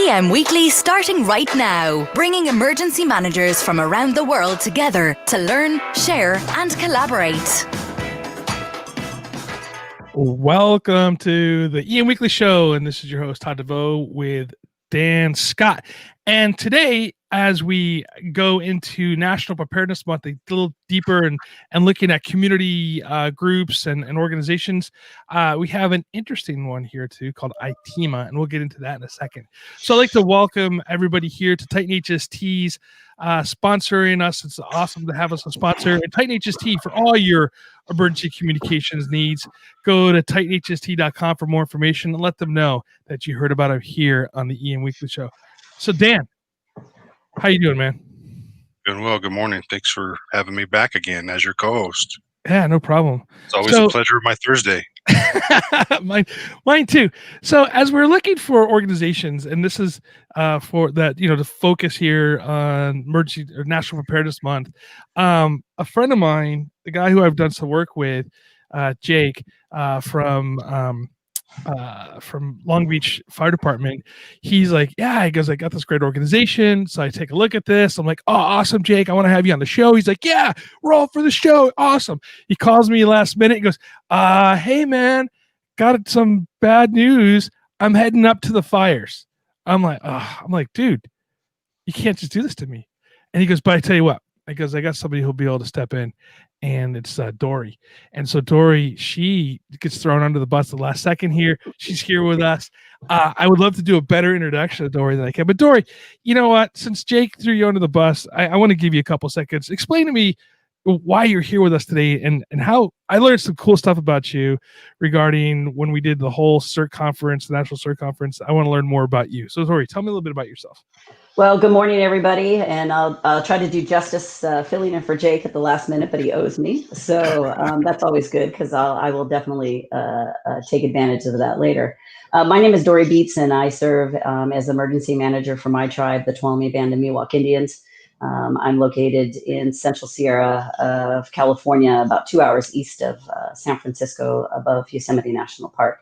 EM Weekly starting right now, bringing emergency managers from around the world together to learn, share and collaborate. Welcome to the EM Weekly Show, and this is your host, Todd DeVoe, with Dan Scott. And today, as we go into National Preparedness Month, a little deeper and looking at community groups and organizations, we have an interesting one here too called iTEMA, and we'll get into that in a second. So I'd like to welcome everybody here to Titan HST's sponsoring us. It's awesome to have us a sponsor. And Titan HST, for all your emergency communications needs, go to titanhst.com for more information and let them know that you heard about it here on the EM Weekly Show. So Dan, how you doing, man? Doing well. Good morning. Thanks for having me back again as your co-host. Yeah, no problem. It's always a pleasure of my Thursday. Mine too. So as we're looking for organizations, and this is for that, to focus here on emergency or National Preparedness Month, a friend of mine, the guy who I've done some work with, Jake, from Long Beach Fire Department, he's like, yeah, he goes, I got this great organization. So I take a look at this. I'm like, oh, awesome, Jake. I want to have you on the show. He's like, yeah, we're all for the show. Awesome. He calls me last minute. He goes, hey man, got some bad news. I'm heading up to the fires. I'm like, dude, you can't just do this to me. And he goes, but I tell you what, I got somebody who'll be able to step in. And it's Dory. And so Dory, she gets thrown under the bus the last second here. She's here with us. I would love to do a better introduction of Dory than I can. But Dory, you know what? Since Jake threw you under the bus, I want to give you a couple seconds. Explain to me why you're here with us today and how I learned some cool stuff about you regarding when we did the whole CERT conference, the National CERT conference. I want to learn more about you. So Dory, tell me a little bit about yourself. Well, good morning, everybody, and I'll try to do justice filling in for Jake at the last minute, but he owes me, so that's always good because I will definitely take advantage of that later. My name is Dory Beats, and I serve as emergency manager for my tribe, the Tuolumne Band of Miwok Indians. I'm located in Central Sierra of California, about 2 hours east of San Francisco, above Yosemite National Park.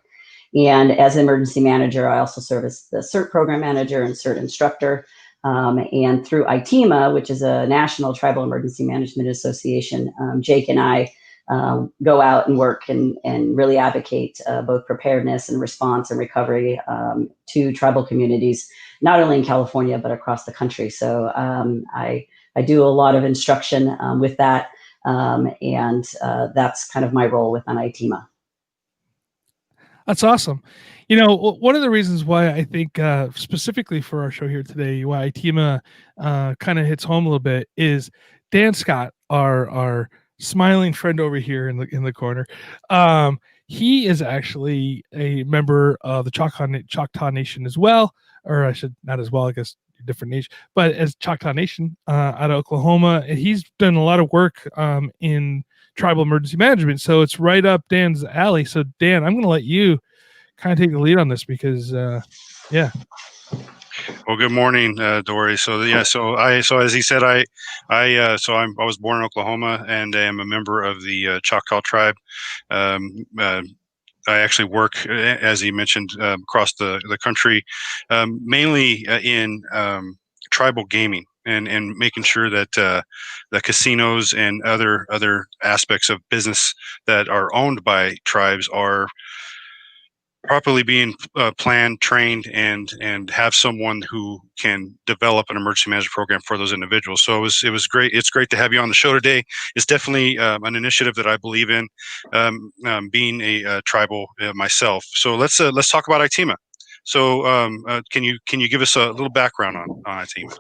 And as emergency manager, I also serve as the CERT program manager and CERT instructor. And through iTEMA, which is a national tribal emergency management association, Jake and I go out and work and really advocate both preparedness and response and recovery to tribal communities, not only in California, but across the country. So I do a lot of instruction with that. And that's kind of my role within iTEMA. That's awesome. One of the reasons why I think specifically for our show here today, why iTEMA kind of hits home a little bit is Dan Scott, our smiling friend over here in the corner. He is actually a member of the Choctaw Nation as well, or I should not as well, I guess different nation, but as Choctaw Nation out of Oklahoma. And he's done a lot of work in tribal emergency management. So it's right up Dan's alley. So Dan, I'm going to let you kind of take the lead on this because, yeah. Well, good morning, Dory. So as he said, I was born in Oklahoma and I am a member of the Choctaw tribe. I actually work, as he mentioned, across the country, mainly in tribal gaming and making sure that the casinos and other aspects of business that are owned by tribes are properly being planned, trained, and have someone who can develop an emergency management program for those individuals. So it was great. It's great to have you on the show today. It's definitely an initiative that I believe in, being a tribal myself. So let's talk about iTEMA. So can you give us a little background on iTEMA?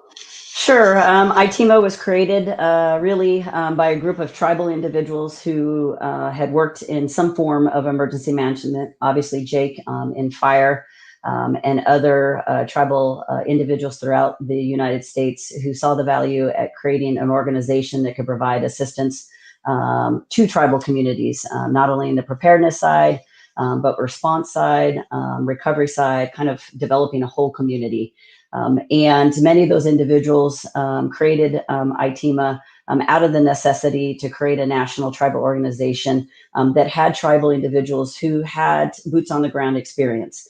Sure. iTEMA was created really by a group of tribal individuals who had worked in some form of emergency management, obviously Jake in fire, and other tribal individuals throughout the United States who saw the value at creating an organization that could provide assistance to tribal communities, not only in the preparedness side, but response side, recovery side, kind of developing a whole community. And many of those individuals created iTEMA out of the necessity to create a national tribal organization that had tribal individuals who had boots on the ground experience.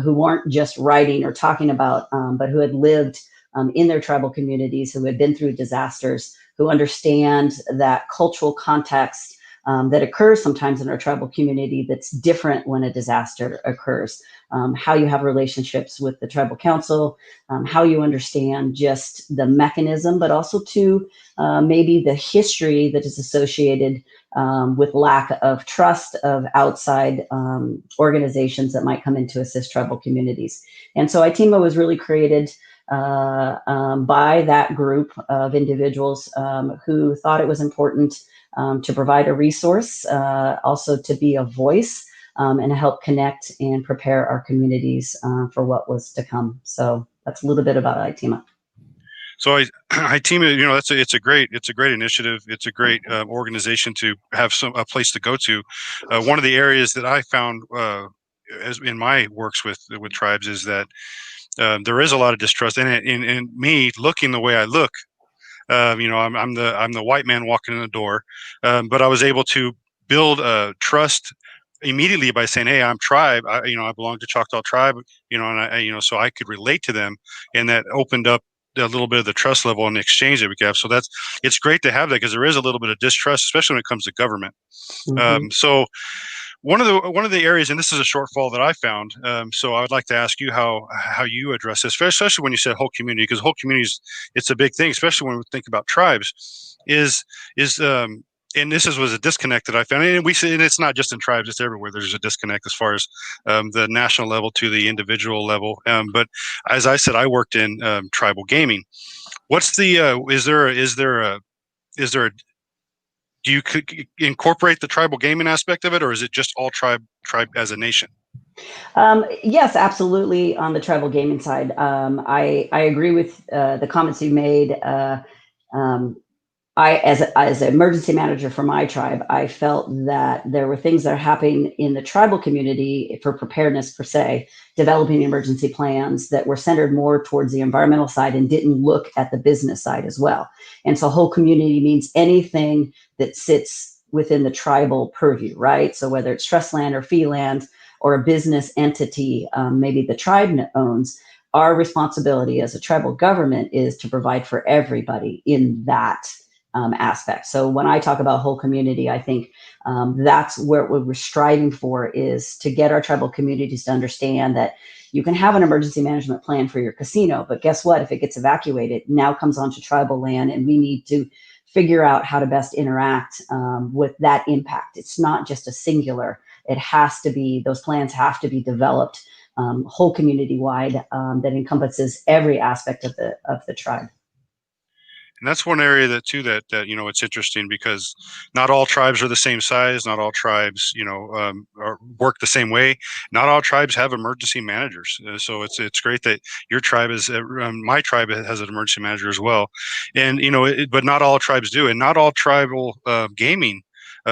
who weren't just writing or talking about, but who had lived in their tribal communities, who had been through disasters, who understand that cultural context that occurs sometimes in our tribal community that's different when a disaster occurs. How you have relationships with the tribal council, how you understand just the mechanism, but also to maybe the history that is associated with lack of trust of outside organizations that might come in to assist tribal communities. And so iTEMA was really created by that group of individuals who thought it was important to provide a resource, also to be a voice, and help connect and prepare our communities for what was to come. So that's a little bit about iTEMA. So iTEMA, you know, it's a great initiative. It's a great organization to have a place to go to. One of the areas that I found as in my works with tribes is that there is a lot of distrust in me looking the way I look. You know, I'm the white man walking in the door, but I was able to build trust immediately by saying, "Hey, I'm tribe. I belong to Choctaw tribe. You know, and so I could relate to them, and that opened up a little bit of the trust level and the exchange that we have. So it's great to have that because there is a little bit of distrust, especially when it comes to government. Mm-hmm. So one of the areas, and this is a shortfall that I found. So I would like to ask you how you address this, especially when you said whole community, because whole communities, it's a big thing, especially when we think about tribes. And this was a disconnect that I found, and it's not just in tribes; it's everywhere. There's a disconnect as far as the national level to the individual level. But as I said, I worked in tribal gaming. What's the do you incorporate the tribal gaming aspect of it, or is it just all tribe as a nation? Yes, absolutely. On the tribal gaming side, I agree with the comments you made. I, as an emergency manager for my tribe, I felt that there were things that are happening in the tribal community for preparedness per se, developing emergency plans that were centered more towards the environmental side and didn't look at the business side as well. And so whole community means anything that sits within the tribal purview, right? So whether it's trust land or fee land or a business entity, maybe the tribe owns, our responsibility as a tribal government is to provide for everybody in that aspect. So when I talk about whole community, I think that's what we're striving for, is to get our tribal communities to understand that you can have an emergency management plan for your casino, but guess what? If it gets evacuated, now comes onto tribal land, and we need to figure out how to best interact with that impact. It's not just a singular. It has to be, those plans have to be developed whole community wide that encompasses every aspect of the tribe. And that's one area that it's interesting because not all tribes are the same size. Not all tribes, work the same way. Not all tribes have emergency managers. So it's great that your tribe my tribe has an emergency manager as well. And, but not all tribes do. And not all tribal gaming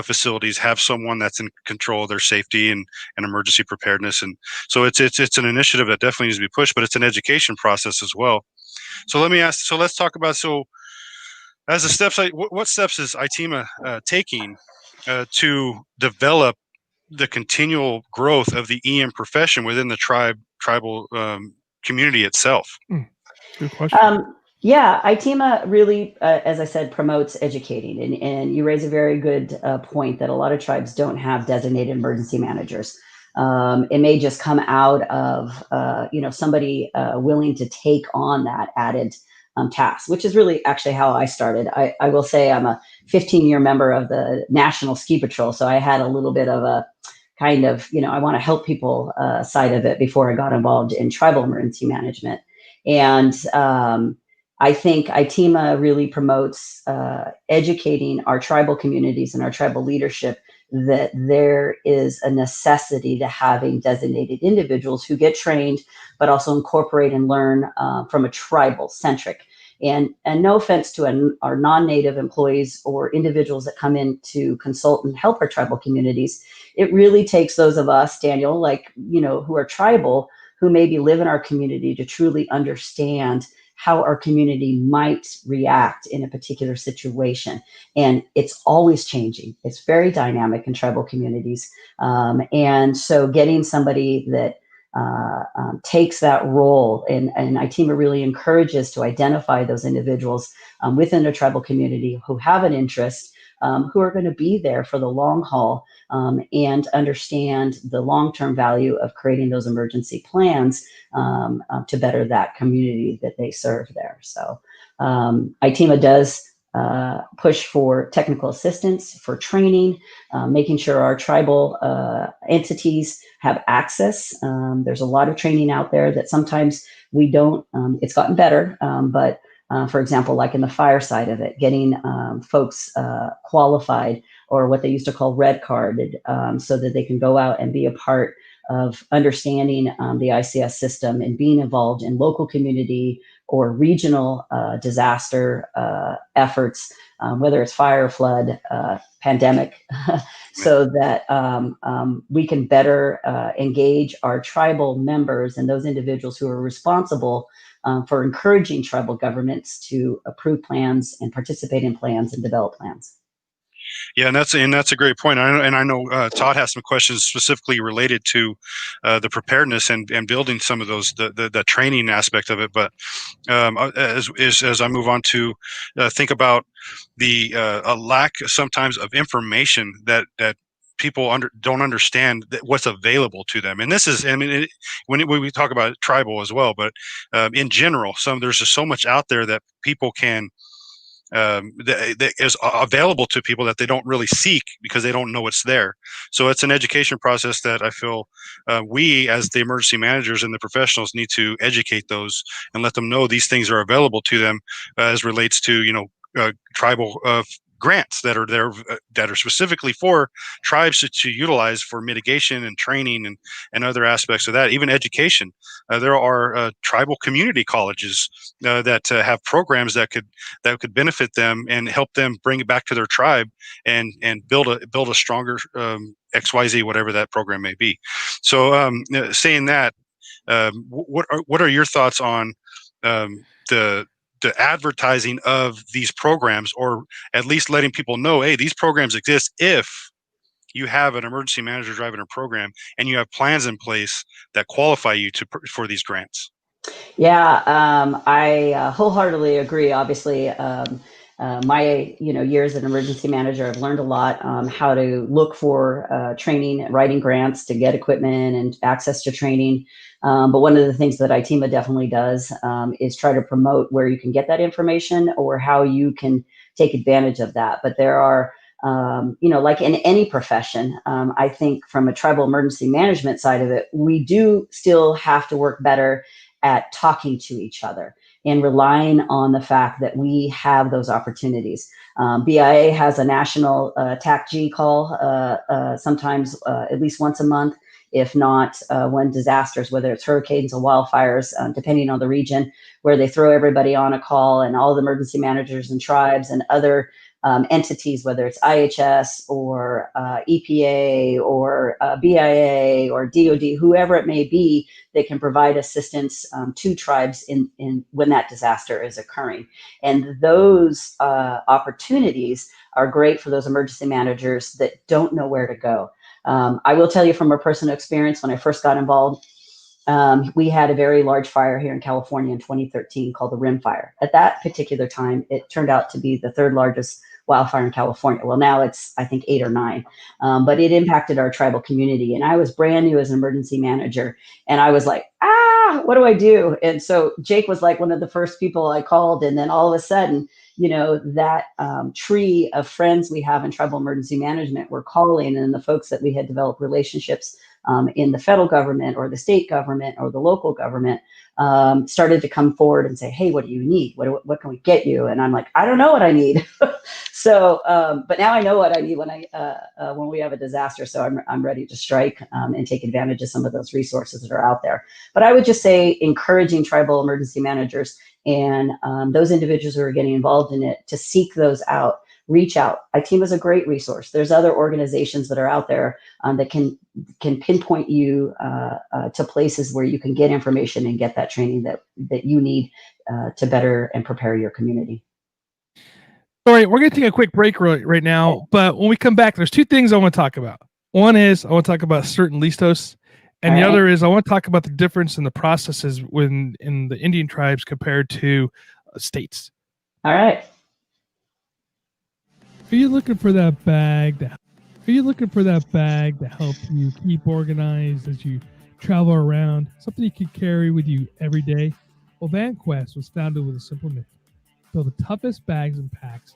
facilities have someone that's in control of their safety and emergency preparedness. And so it's an initiative that definitely needs to be pushed, but it's an education process as well. So let's talk about, as the steps, what steps is iTEMA taking to develop the continual growth of the EM profession within the tribal community itself? Good question. Yeah, iTEMA really, as I said, promotes educating. And you raise a very good point that a lot of tribes don't have designated emergency managers. It may just come out of, somebody willing to take on that added task, which is really actually how I started. I will say I'm a 15-year member of the National Ski Patrol, so I had a little bit of a kind of, I want to help people side of it before I got involved in tribal emergency management. And I think iTEMA really promotes educating our tribal communities and our tribal leadership that there is a necessity to having designated individuals who get trained, but also incorporate and learn from a tribal centric. And no offense to our non-native employees or individuals that come in to consult and help our tribal communities. It really takes those of us, Daniel, who are tribal, who maybe live in our community, to truly understand how our community might react in a particular situation. And it's always changing. It's very dynamic in tribal communities. And so getting somebody that takes that role, and iTEMA really encourages to identify those individuals within a tribal community who have an interest, who are going to be there for the long haul, and understand the long-term value of creating those emergency plans to better that community that they serve there. So iTEMA does push for technical assistance, for training, making sure our tribal entities have access. There's a lot of training out there that sometimes we don't, it's gotten better, but for example, like in the fire side of it, getting folks qualified, or what they used to call red carded, so that they can go out and be a part of understanding the ICS system and being involved in local community or regional disaster efforts, whether it's fire, flood, pandemic, so that we can better engage our tribal members and those individuals who are responsible for encouraging tribal governments to approve plans and participate in plans and develop plans. Yeah, and that's a great point. I know Todd has some questions specifically related to the preparedness and building some of those the training aspect of it. But as I move on to think about the a lack sometimes of information that people don't understand what's available to them. And this is, I mean, when we talk about tribal as well, but in general, there's just so much out there that people can that is available to people that they don't really seek because they don't know it's there. So it's an education process that I feel we, as the emergency managers and the professionals, need to educate those and let them know these things are available to them as relates to tribal grants that are there that are specifically for tribes to utilize for mitigation and training and other aspects of that. Even education, there are tribal community colleges that have programs that could benefit them and help them bring it back to their tribe and build a stronger XYZ, whatever that program may be. So saying that, what are your thoughts on the advertising of these programs, or at least letting people know, hey, these programs exist if you have an emergency manager driving a program and you have plans in place that qualify you for these grants? Yeah, I wholeheartedly agree. Obviously, my years as an emergency manager, I've learned a lot how to look for training, writing grants to get equipment and access to training. But one of the things that iTEMA definitely does is try to promote where you can get that information or how you can take advantage of that. But there are, like in any profession, I think from a tribal emergency management side of it, we do still have to work better at talking to each other and relying on the fact that we have those opportunities. BIA has a national TAC-G call sometimes at least once a month, if not when disasters, whether it's hurricanes or wildfires, depending on the region, where they throw everybody on a call and all the emergency managers and tribes and other entities, whether it's IHS or EPA or BIA or DOD, whoever it may be, that can provide assistance to tribes in when that disaster is occurring. And those opportunities are great for those emergency managers that don't know where to go. I will tell you from a personal experience, when I first got involved, we had a very large fire here in California in 2013 called the Rim Fire. At that particular time, it turned out to be the third largest wildfire in California. Well, now it's, I think, 8 or 9, but it impacted our tribal community. And I was brand new as an emergency manager. And I was like, what do I do? And so Jake was like one of the first people I called. And then all of a sudden, that tree of friends we have in tribal emergency management were calling, and the folks that we had developed relationships in the federal government or the state government or the local government started to come forward and say, hey, what do you need? What can we get you? And I'm like, I don't know what I need. So, but now I know what I need when we have a disaster. So I'm ready to strike and take advantage of some of those resources that are out there. But I would just say encouraging tribal emergency managers and those individuals who are getting involved in it to seek those out. Reach out. iTEMA is a great resource. There's other organizations that are out there that can pinpoint you to places where you can get information and get that training that you need to better and prepare your community. All right, we're going to take a quick break right now, but when we come back, there's 2 things I want to talk about. One is I want to talk about certain listos, And the other is I want to talk about the difference in the processes when in the Indian tribes compared to states. All right. Are you looking for that bag? Are you looking for that bag to help you keep organized as you travel around? Something you can carry with you every day? Well, VanQuest was founded with a simple mission: build the toughest bags and packs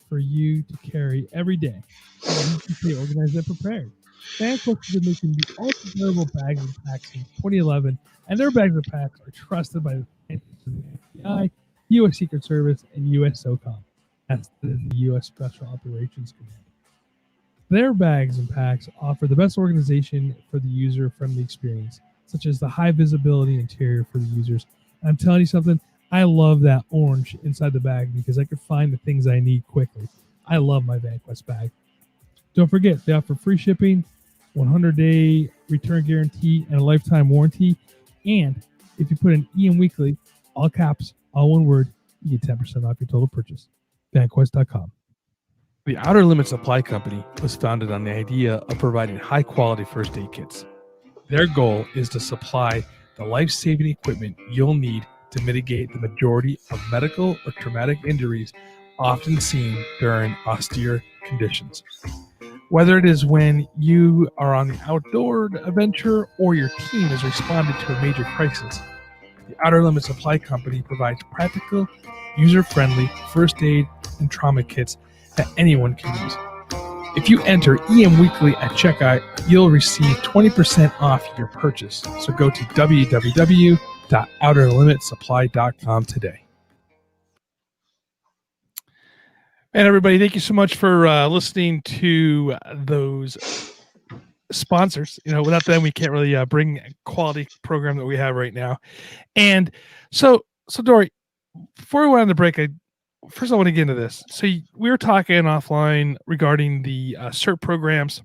for you to carry every day. You can stay organized and prepared. VanQuest has been making the ultra durable bags and packs since 2011, and their bags and packs are trusted by the FBI, U.S. Secret Service, and U.S. SOCOM. That's the U.S. Special Operations Command. Their bags and packs offer the best organization for the user-friendly experience, such as the high visibility interior for the users. And I'm telling you something, I love that orange inside the bag because I can find the things I need quickly. I love my VanQuest bag. Don't forget, they offer free shipping, 100-day return guarantee, and a lifetime warranty. And if you put in EM Weekly, all caps, all one word, you get 10% off your total purchase. VanQuest.com. The Outer Limits Supply Company was founded on the idea of providing high-quality first aid kits. Their goal is to supply the life-saving equipment you'll need to mitigate the majority of medical or traumatic injuries often seen during austere conditions. Whether it is when you are on the outdoor adventure or your team has responded to a major crisis, the Outer Limits Supply Company provides practical, user-friendly first aid and trauma kits that anyone can use. If you enter EM Weekly at checkout, you'll receive 20% off your purchase. So go to www.outerlimitsupply.com today. And everybody, thank you so much for listening to those sponsors. You know, without them, we can't really bring a quality program that we have right now. And so Dory, before we went on the break, first I want to get into this. So we were talking offline regarding the CERT programs.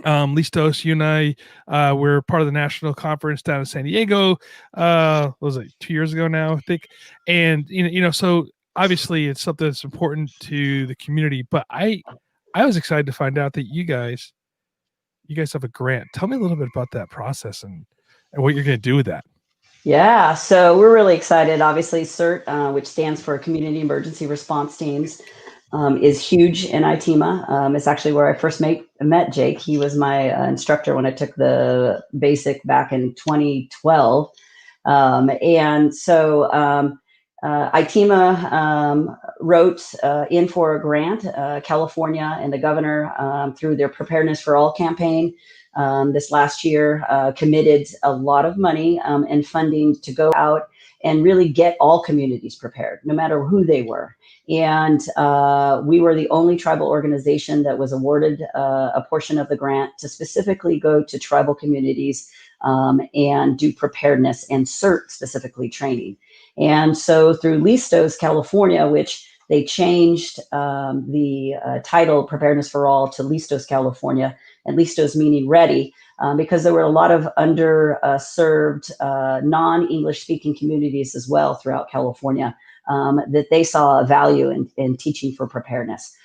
Listos, you and I, we're part of the national conference down in San Diego. What was it, 2 years ago now, I think. And so obviously it's something that's important to the community. But I was excited to find out that you guys have a grant. Tell me a little bit about that process and what you're going to do with that. Yeah, so we're really excited. Obviously, CERT, which stands for Community Emergency Response Teams, is huge in iTEMA. It's actually where I first met Jake. He was my instructor when I took the basic back in 2012. And so iTEMA wrote in for a grant. California and the governor, through their Preparedness for All campaign, this last year, committed a lot of money and funding to go out and really get all communities prepared, no matter who they were. And we were the only tribal organization that was awarded a portion of the grant to specifically go to tribal communities and do preparedness and CERT specifically training. And so through Listos, California, which they changed the title Preparedness for All to Listos, California, and Listos meaning ready, because there were a lot of underserved non-English speaking communities as well throughout California that they saw a value in teaching for preparedness.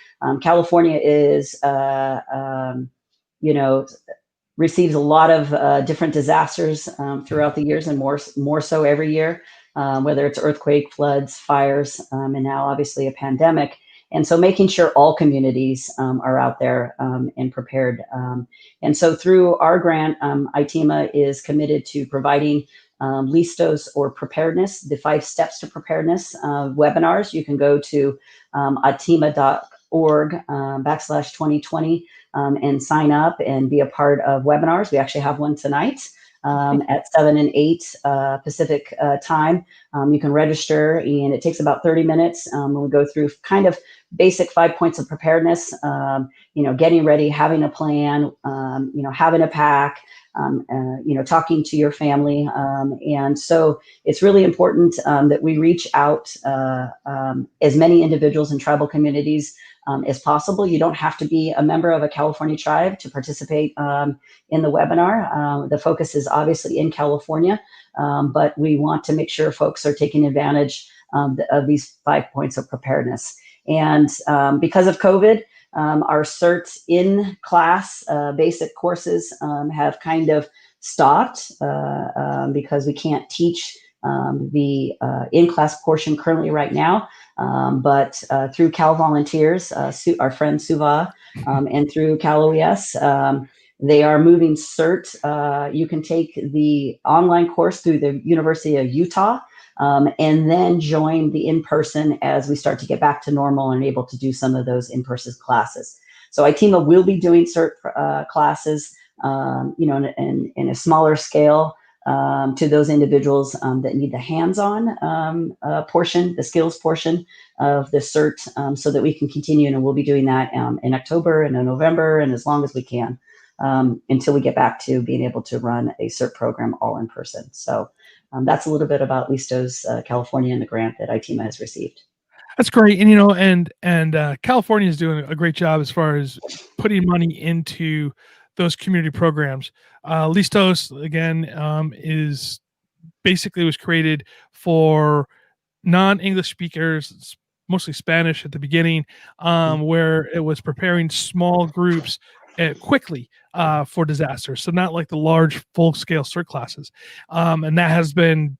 California is, receives a lot of different disasters throughout the years, and more so every year, whether it's earthquake, floods, fires, and now obviously a pandemic. And so making sure all communities are out there and prepared. And so through our grant, iTEMA is committed to providing Listos or preparedness, the 5 steps to preparedness webinars. You can go to iTEMA.org/2020 and sign up and be a part of webinars. We actually have one tonight at 7 and 8 Pacific time. You can register, and it takes about 30 minutes. We go through kind of basic 5 points of preparedness, getting ready, having a plan, having a pack, talking to your family. And so it's really important that we reach out as many individuals in tribal communities as possible. You don't have to be a member of a California tribe to participate in the webinar. The focus is obviously in California, but we want to make sure folks are taking advantage of these 5 points of preparedness. And because of COVID, Our CERT in class basic courses have kind of stopped because we can't teach the in-class portion currently right now. But through Cal Volunteers, our friend Suva, and through Cal OES, they are moving CERT. You can take the online course through the University of Utah, and then join the in-person as we start to get back to normal and able to do some of those in-person classes. So iTEMA will be doing CERT classes, in a smaller scale to those individuals that need the hands-on portion, the skills portion of the CERT, so that we can continue. And we'll be doing that in October and in November and as long as we can. Until we get back to being able to run a CERT program all in person. So that's a little bit about Listos California and the grant that iTEMA has received. That's great. And California is doing a great job as far as putting money into those community programs. Listos, again, is basically was created for non-English speakers, mostly Spanish at the beginning, where it was preparing small groups quickly for disasters. So not like the large full-scale CERT classes. And that has been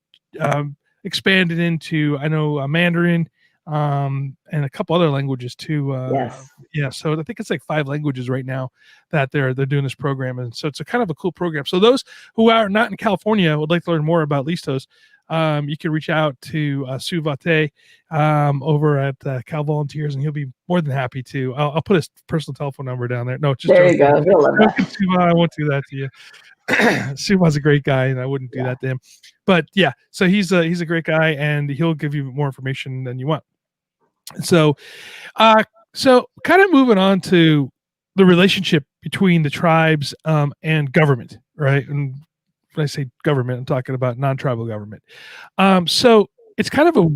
expanded into, I know, Mandarin and a couple other languages too. Yes. Yeah, so I think it's like 5 languages right now that they're doing this program. And so it's a kind of a cool program. So those who are not in California would like to learn more about Listos, you can reach out to Suvate over at Cal Volunteers, and he'll be more than happy to. I'll put his personal telephone number down there. No, just there you go. He'll love that. Suva, I won't do that to you. Suva's a great guy, and I wouldn't do that to him. But yeah, so he's a great guy, and he'll give you more information than you want. So, kind of moving on to the relationship between the tribes and government, right? And when I say government, I'm talking about non-tribal government. So it's kind of a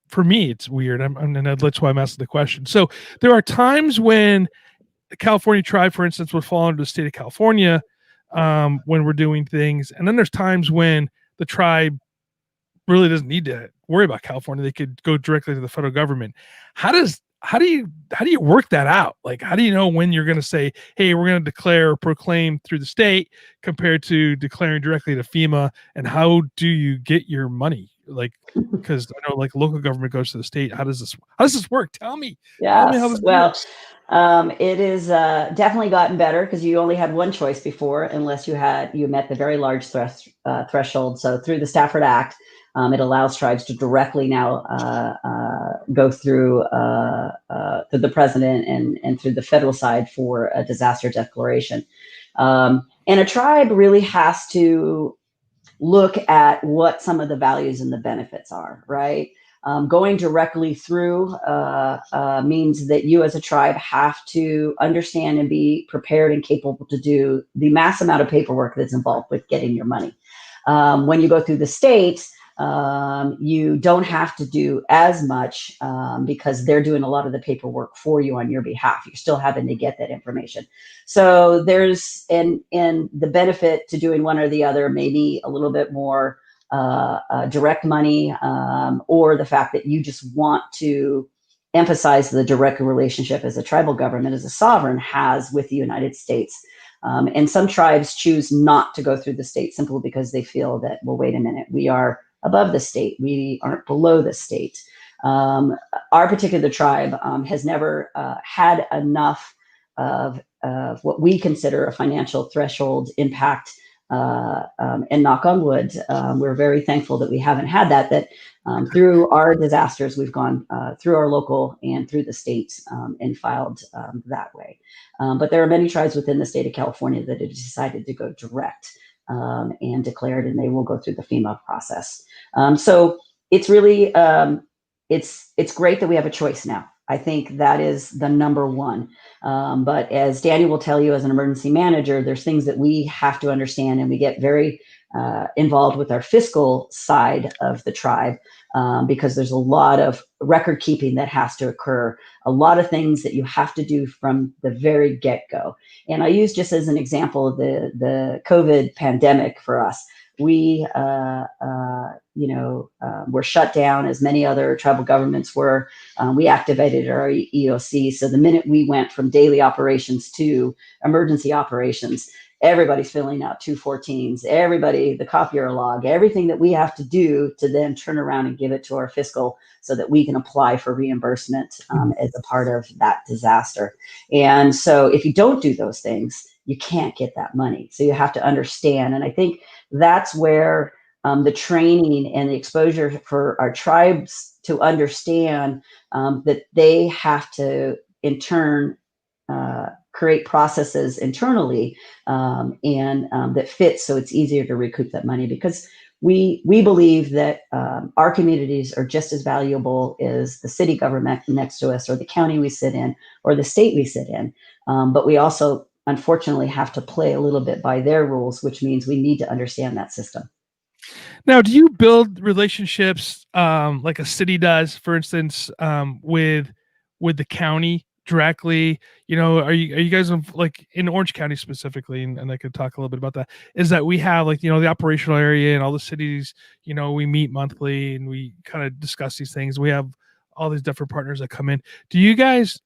for me, it's weird. And that's why I'm asking the question. So there are times when the California tribe, for instance, would fall under the state of California when we're doing things, and then there's times when the tribe really doesn't need to worry about California. They could go directly to the federal government. How do you work that out? Like, how do you know when you're going to say, hey, we're going to declare or proclaim through the state compared to declaring directly to FEMA? And how do you get your money? Like, because I know like local government goes to the state. How does this work? Tell me. Yes. Tell me how this works. Works. It is definitely gotten better because you only had one choice before, unless you met the very large threshold. So through the Stafford Act, it allows tribes to directly now go through the president and through the federal side for a disaster declaration. And a tribe really has to look at what some of the values and the benefits are, right? Going directly through means that you as a tribe have to understand and be prepared and capable to do the mass amount of paperwork that's involved with getting your money. When you go through the state, you don't have to do as much because they're doing a lot of the paperwork for you on your behalf. You're still having to get that information. So there's, and the benefit to doing one or the other, maybe a little bit more direct money, or the fact that you just want to emphasize the direct relationship as a tribal government, as a sovereign has with the United States. And some tribes choose not to go through the state simply because they feel that, well, wait a minute, we are above the state. We aren't below the state. Our particular tribe has never had enough of what we consider a financial threshold impact. And knock on wood, we're very thankful that we haven't had that through our disasters, we've gone through our local and through the state and filed that way. But there are many tribes within the state of California that have decided to go direct and declared, and they will go through the FEMA process. So it's really, it's great that we have a choice now. I think that is the number one. But as Danny will tell you, as an emergency manager, there's things that we have to understand, and we get very involved with our fiscal side of the tribe because there's a lot of record keeping that has to occur, a lot of things that you have to do from the very get-go. And I use just as an example the COVID pandemic for us. we, were shut down as many other tribal governments were. We activated our EOC. So the minute we went from daily operations to emergency operations, everybody's filling out 214s, everybody, the copier log, everything that we have to do to then turn around and give it to our fiscal so that we can apply for reimbursement as a part of that disaster. And so if you don't do those things, you can't get that money. So you have to understand. And I think that's where the training and the exposure for our tribes to understand that they have to, in turn, create processes internally that fit so it's easier to recoup that money, because we believe that our communities are just as valuable as the city government next to us, or the county we sit in, or the state we sit in. But we also, unfortunately, have to play a little bit by their rules, which means we need to understand that system. Now, do you build relationships like a city does, for instance, with the county directly? Are you guys like in Orange County specifically, and I could talk a little bit about that, is that we have like, the operational area and all the cities, we meet monthly and we kind of discuss these things. We have all these different partners that come in. Do you guys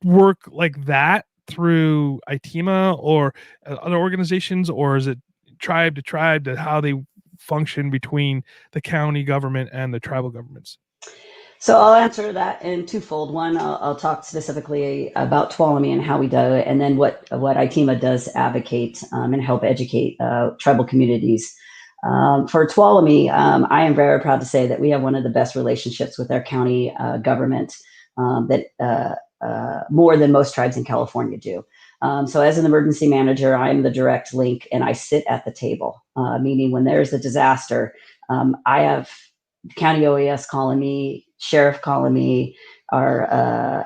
work like that through iTEMA or other organizations, or is it tribe to tribe, to how they function between the county government and the tribal governments? So I'll answer that in twofold. One, I'll talk specifically about Tuolumne and how we do it, and then what iTEMA does advocate and help educate tribal communities. For Tuolumne, I am very proud to say that we have one of the best relationships with our county government, that more than most tribes in California do. So as an emergency manager, I'm the direct link, and I sit at the table, meaning when there's a disaster, I have county OAS calling me, sheriff calling me, our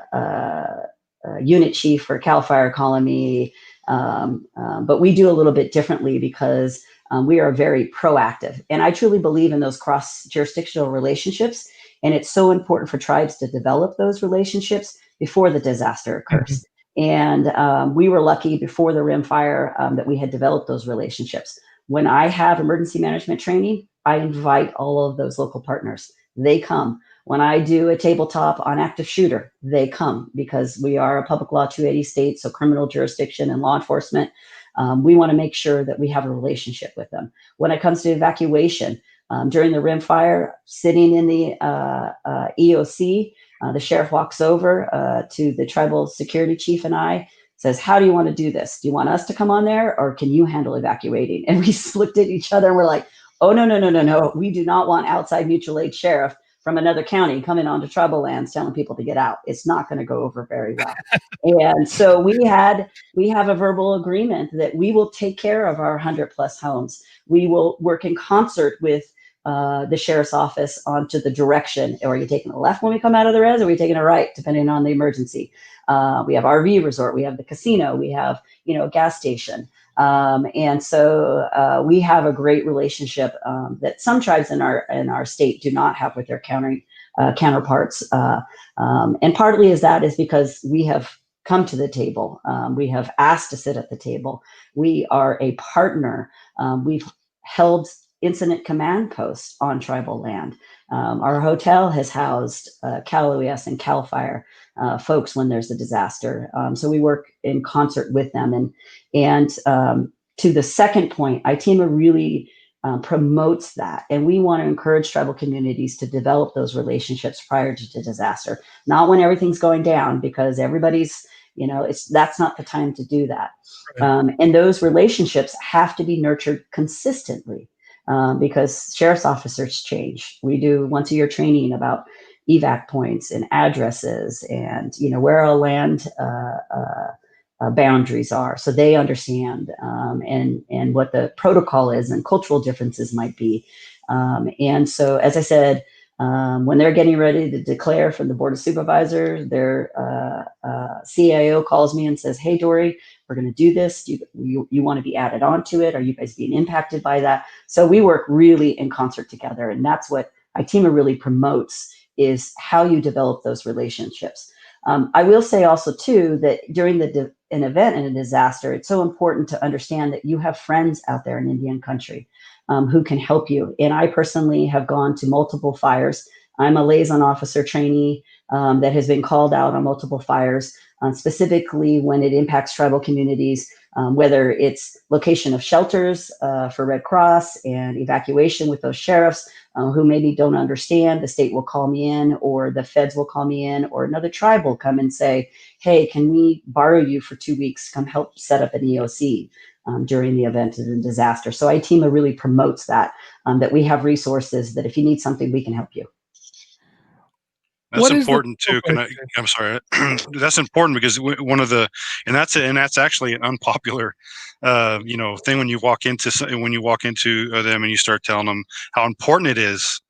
unit chief for CAL FIRE calling me. But we do a little bit differently because we are very proactive. And I truly believe in those cross-jurisdictional relationships. And it's so important for tribes to develop those relationships before the disaster occurs. And we were lucky before the rim fire that we had developed those relationships. When I have emergency management training, I invite all of those local partners. They come. When I do a tabletop on active shooter, they come, because we are a public law 280 state, so criminal jurisdiction and law enforcement. We want to make sure that we have a relationship with them. When it comes to evacuation, during the rim fire, sitting in the EOC, the sheriff walks over to the tribal security chief and I, says, how do you want to do this? Do you want us to come on there, or can you handle evacuating? And we looked at each other and we're like, oh, no. We do not want outside mutual aid sheriff from another county coming onto tribal lands telling people to get out. It's not going to go over very well. And so we have a verbal agreement that we will take care of our 100+ homes. We will work in concert with the sheriff's office onto the direction. Are you taking a left when we come out of the res, or are we taking a right, depending on the emergency? We have RV resort, we have the casino, we have, a gas station. And so we have a great relationship that some tribes in our state do not have with their counterparts. And partly is because we have come to the table. We have asked to sit at the table. We are a partner. We've held incident command posts on tribal land. Our hotel has housed Cal OES and CAL FIRE folks when there's a disaster. So we work in concert with them. And to the second point, iTEMA really promotes that. And we want to encourage tribal communities to develop those relationships prior to the disaster, not when everything's going down, because everybody's, that's not the time to do that. Right. And those relationships have to be nurtured consistently. Because sheriff's officers change. We do once a year training about evac points and addresses and, where our land boundaries are. So they understand and what the protocol is and cultural differences might be. And so, as I said, when they're getting ready to declare from the Board of Supervisors, their CIO calls me and says, hey, Dory, we're going to do this. You want to be added onto it? Are you guys being impacted by that? So we work really in concert together. And that's what iTEMA really promotes, is how you develop those relationships. I will say also, too, that during the an event and a disaster, it's so important to understand that you have friends out there in Indian country who can help you. And I personally have gone to multiple fires. I'm a liaison officer trainee that has been called out on multiple fires, specifically when it impacts tribal communities, whether it's location of shelters for Red Cross and evacuation with those sheriffs who maybe don't understand. The state will call me in, or the feds will call me in, or another tribe will come and say, hey, can we borrow you for 2 weeks? Come help set up an EOC during the event of a disaster. So iTEMA really promotes that, that we have resources that if you need something, we can help you. That's important too. I'm sorry. That's important because one of the, and that's actually an unpopular, thing when you walk into them and you start telling them how important it is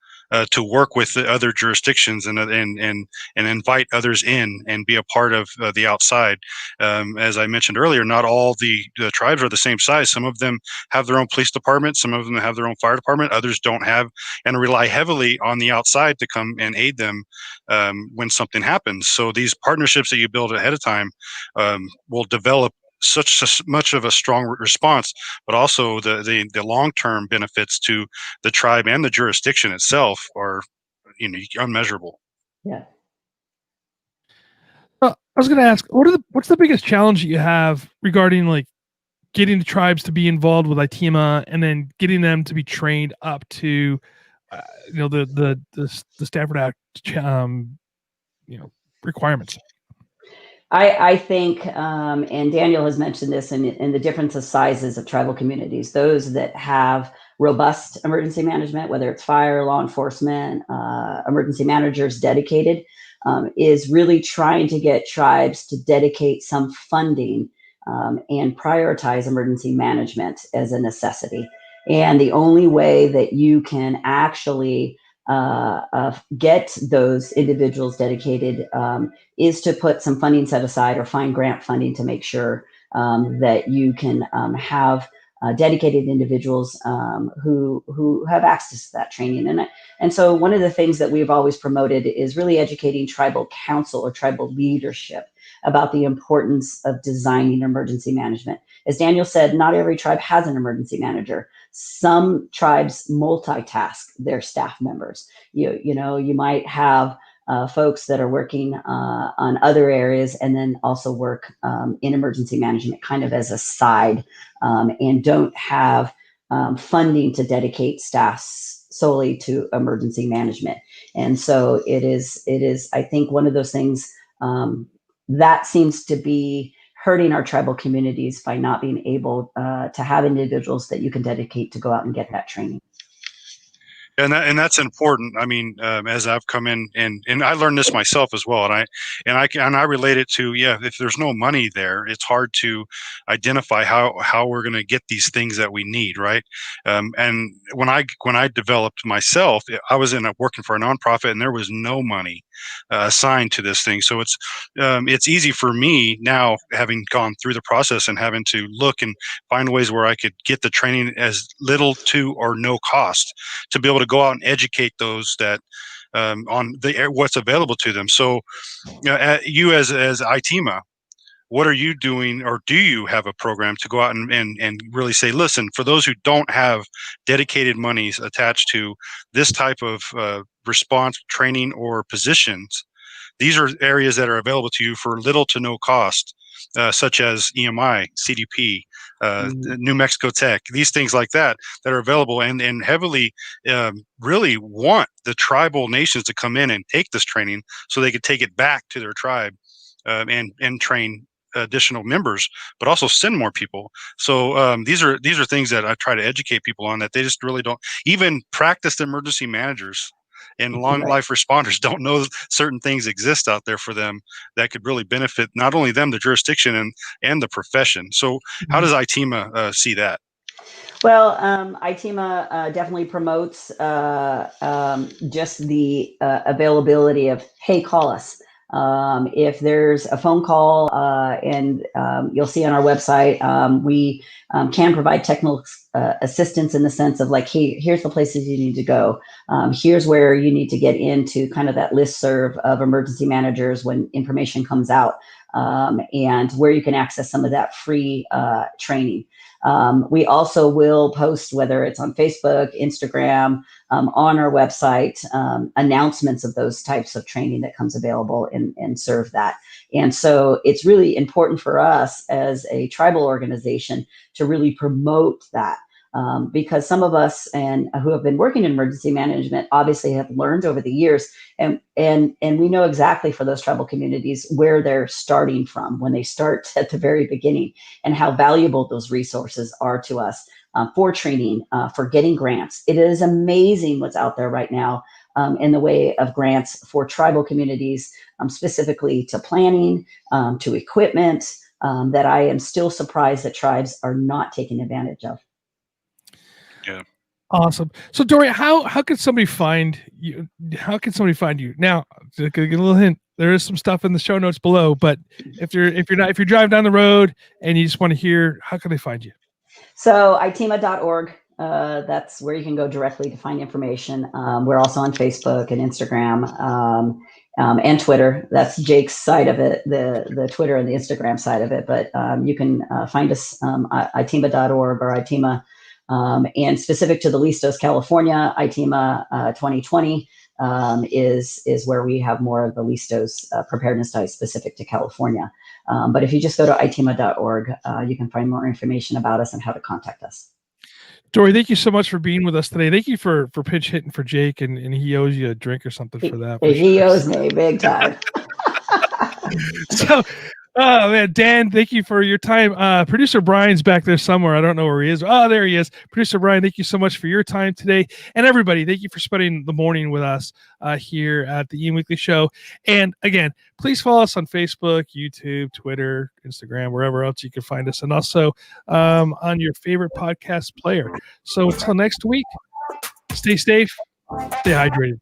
to work with the other jurisdictions and invite others in and be a part of the outside. As I mentioned earlier, not all the tribes are the same size. Some of them have their own police department. Some of them have their own fire department. Others don't have, and rely heavily on the outside to come and aid them when something happens. So these partnerships that you build ahead of time will develop such much of a strong response, but also the long-term benefits to the tribe and the jurisdiction itself are unmeasurable. Yeah. I was going to ask, what's the biggest challenge that you have regarding like getting the tribes to be involved with iTEMA and then getting them to be trained up to the Stafford Act requirements? I think, and Daniel has mentioned this, in the difference of sizes of tribal communities, those that have robust emergency management, whether it's fire, law enforcement, emergency managers dedicated, is really trying to get tribes to dedicate some funding and prioritize emergency management as a necessity. And the only way that you can actually get those individuals dedicated is to put some funding set aside or find grant funding to make sure that you can have dedicated individuals who have access to that training. And so one of the things that we've always promoted is really educating tribal council or tribal leadership about the importance of designing emergency management. As Daniel said, not every tribe has an emergency manager. Some tribes multitask their staff members. You might have folks that are working on other areas and then also work in emergency management kind of as a side, and don't have funding to dedicate staff solely to emergency management. And so it is, I think, one of those things that seems to be hurting our tribal communities by not being able to have individuals that you can dedicate to go out and get that training. And that's important. I mean, as I've come in and I learned this myself as well, and I relate it to, if there's no money there, it's hard to identify how we're going to get these things that we need, right? And when I developed myself, I was working for a nonprofit, and there was no money assigned to this thing. So it's easy for me now, having gone through the process and having to look and find ways where I could get the training as little to or no cost to be able to go out and educate those that on what's available to them. So you as iTEMA, what are you doing, or do you have a program to go out and really say, listen, for those who don't have dedicated monies attached to this type of response training or positions, these are areas that are available to you for little to no cost, such as EMI, CDP, New Mexico Tech, these things like that are available, and heavily really want the tribal nations to come in and take this training so they could take it back to their tribe and train additional members, but also send more people. So these are things that I try to educate people on, that they just really don't even practiced emergency managers and long life responders don't know certain things exist out there for them that could really benefit not only them, the jurisdiction and the profession. So how does iTEMA see that? Well, iTEMA definitely promotes just the availability of, hey, call us. If there's a phone call, and you'll see on our website, we can provide technical assistance in the sense of like, hey, here's the places you need to go. Here's where you need to get into kind of that listserv of emergency managers when information comes out. and where you can access some of that free training. We also will post, whether it's on Facebook, Instagram, on our website, announcements of those types of training that comes available and serve that. And so it's really important for us as a tribal organization to really promote that. Because some of us and who have been working in emergency management obviously have learned over the years, and we know exactly for those tribal communities where they're starting from when they start at the very beginning, and how valuable those resources are to us for training, for getting grants. It is amazing what's out there right now in the way of grants for tribal communities, specifically to planning, to equipment, that I am still surprised that tribes are not taking advantage of. Yeah. Awesome. So Dory, how can somebody find you? How can somebody find you? Now, to get a little hint, there is some stuff in the show notes below, but if you're driving down the road and you just want to hear, how can they find you? So iTEMA.org, that's where you can go directly to find information. We're also on Facebook and Instagram, and Twitter. That's Jake's side of it, the Twitter and the Instagram side of it. But you can find us iTEMA.org or iTEMA. And specific to the Listos, California, iTEMA 2020 is where we have more of the Listos preparedness diet specific to California. But if you just go to iTEMA.org, you can find more information about us and how to contact us. Dory, thank you so much for being with us today. Thank you for pitch hitting for Jake, and he owes you a drink or something for that. He owes me big time. So, oh man, Dan, thank you for your time. Producer Brian's back there somewhere. I don't know where he is. Oh, there he is. Producer Brian, thank you so much for your time today. And everybody, thank you for spending the morning with us here at the Ian Weekly Show. And again, please follow us on Facebook, YouTube, Twitter, Instagram, wherever else you can find us. And also on your favorite podcast player. So until next week, stay safe, stay hydrated.